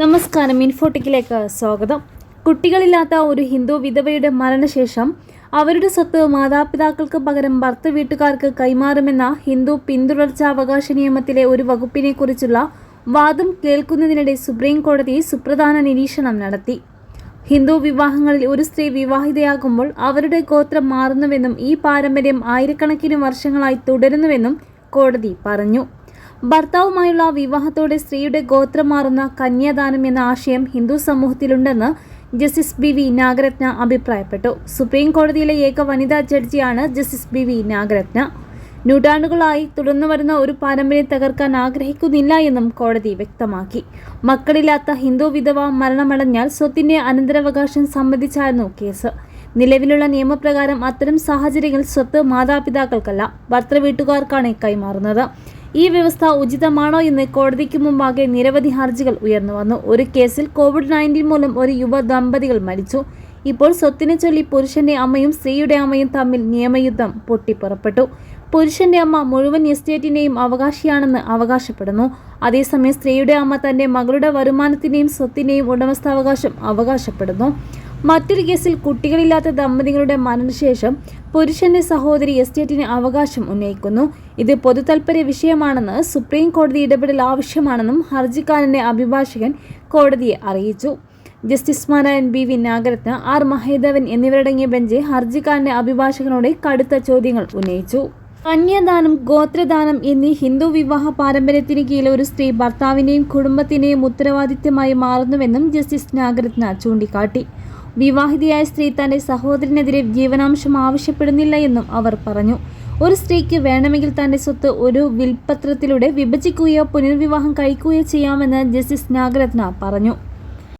നമസ്കാരം, ഇൻഫോടെക്കിലേക്ക് സ്വാഗതം. കുട്ടികളില്ലാത്ത ഒരു ഹിന്ദു വിധവയുടെ മരണശേഷം അവരുടെ സ്വത്ത് മാതാപിതാക്കൾക്ക് പകരം ഭർത്തൃ വീട്ടുകാർക്ക് കൈമാറുമെന്ന ഹിന്ദു പിന്തുടർച്ചാവകാശ നിയമത്തിലെ ഒരു വകുപ്പിനെ കുറിച്ചുള്ള വാദം കേൾക്കുന്നതിനിടെ സുപ്രീം കോടതി സുപ്രധാന നിരീക്ഷണം നടത്തി. ഹിന്ദു വിവാഹങ്ങളിൽ ഒരു സ്ത്രീ വിവാഹിതയാകുമ്പോൾ അവരുടെ ഗോത്രം മാറുന്നുവെന്നും ഈ പാരമ്പര്യം ആയിരക്കണക്കിന് വർഷങ്ങളായി തുടരുന്നുവെന്നും കോടതി പറഞ്ഞു. ഭർത്താവുമായുള്ള വിവാഹത്തോടെ സ്ത്രീയുടെ ഗോത്രം മാറുന്ന കന്യാദാനം എന്ന ആശയം ഹിന്ദു സമൂഹത്തിലുണ്ടെന്ന് ജസ്റ്റിസ് ബി വി നാഗരത്ന അഭിപ്രായപ്പെട്ടു. സുപ്രീം കോടതിയിലെ ഏക വനിതാ ജഡ്ജിയാണ് ജസ്റ്റിസ് ബി വി നാഗരത്ന. നൂറ്റാണ്ടുകളായി തുടർന്നുവരുന്ന ഒരു പാരമ്പര്യം തകർക്കാൻ ആഗ്രഹിക്കുന്നില്ല എന്നും കോടതി വ്യക്തമാക്കി. മക്കളില്ലാത്ത ഹിന്ദു വിധവ മരണമടഞ്ഞാൽ സ്വത്തിന്റെ അനന്തരാവകാശം സംബന്ധിച്ചായിരുന്നു കേസ്. നിലവിലുള്ള നിയമപ്രകാരം അത്തരം സാഹചര്യങ്ങളിൽ സ്വത്ത് മാതാപിതാക്കൾക്കല്ല, ഭർത്തൃ വീട്ടുകാർക്കാണ് കൈമാറുന്നത്. ഈ വ്യവസ്ഥ ഉചിതമാണോ എന്ന് കോടതിക്ക് മുമ്പാകെ നിരവധി ഹർജികൾ ഉയർന്നു വന്നു. ഒരു കേസിൽ COVID-19 മൂലം ഒരു യുവ ദമ്പതികൾ മരിച്ചു. ഇപ്പോൾ സ്വത്തിനെ ചൊല്ലി പുരുഷന്റെ അമ്മയും സ്ത്രീയുടെ അമ്മയും തമ്മിൽ നിയമയുദ്ധം പൊട്ടിപ്പുറപ്പെട്ടു. പുരുഷന്റെ അമ്മ മുഴുവൻ എസ്റ്റേറ്റിന്റെയും അവകാശിയാണെന്ന് അവകാശപ്പെടുന്നു. അതേസമയം സ്ത്രീയുടെ അമ്മ തന്റെ മകളുടെ വരുമാനത്തിന്റെയും സ്വത്തിന്റെയും ഉടമസ്ഥാവകാശം അവകാശപ്പെടുന്നു. മറ്റൊരു കേസിൽ കുട്ടികളില്ലാത്ത ദമ്പതികളുടെ മരണശേഷം പുരുഷന്റെ സഹോദരി എസ്റ്റേറ്റിന് അവകാശം ഉന്നയിക്കുന്നു. ഇത് പൊതുതാൽപര്യ വിഷയമാണെന്ന് സുപ്രീം കോടതി ഇടപെടൽ ആവശ്യമാണെന്നും ഹർജിക്കാരന്റെ അഭിഭാഷകൻ കോടതിയെ അറിയിച്ചു. ജസ്റ്റിസുമാരായ ബി വി നാഗരത്ന, ആർ മഹേദേവൻ എന്നിവരടങ്ങിയ ബെഞ്ച് ഹർജിക്കാരന്റെ അഭിഭാഷകനോട് കടുത്ത ചോദ്യങ്ങൾ ഉന്നയിച്ചു. കന്യാദാനം, ഗോത്രദാനം എന്നീ ഹിന്ദു വിവാഹ പാരമ്പര്യത്തിന് കീഴിൽ ഒരു സ്ത്രീ ഭർത്താവിന്റെയും കുടുംബത്തിന്റെയും ഉത്തരവാദിത്തമായി മാറുന്നുവെന്നും ജസ്റ്റിസ് നാഗരത്ന ചൂണ്ടിക്കാട്ടി. വിവാഹിതയായ സ്ത്രീ തന്റെ സഹോദരനെതിരെ ജീവനാംശം ആവശ്യപ്പെടുന്നില്ല എന്നും അവർ പറഞ്ഞു. ഒരു സ്ത്രീക്ക് വേണമെങ്കിൽ തന്റെ സ്വത്ത് ഒരു വിൽപത്രത്തിലൂടെ വിഭജിക്കുകയോ പുനർവിവാഹം കഴിക്കുകയോ ചെയ്യാമെന്ന് ജസ്റ്റിസ് നാഗരത്ന പറഞ്ഞു.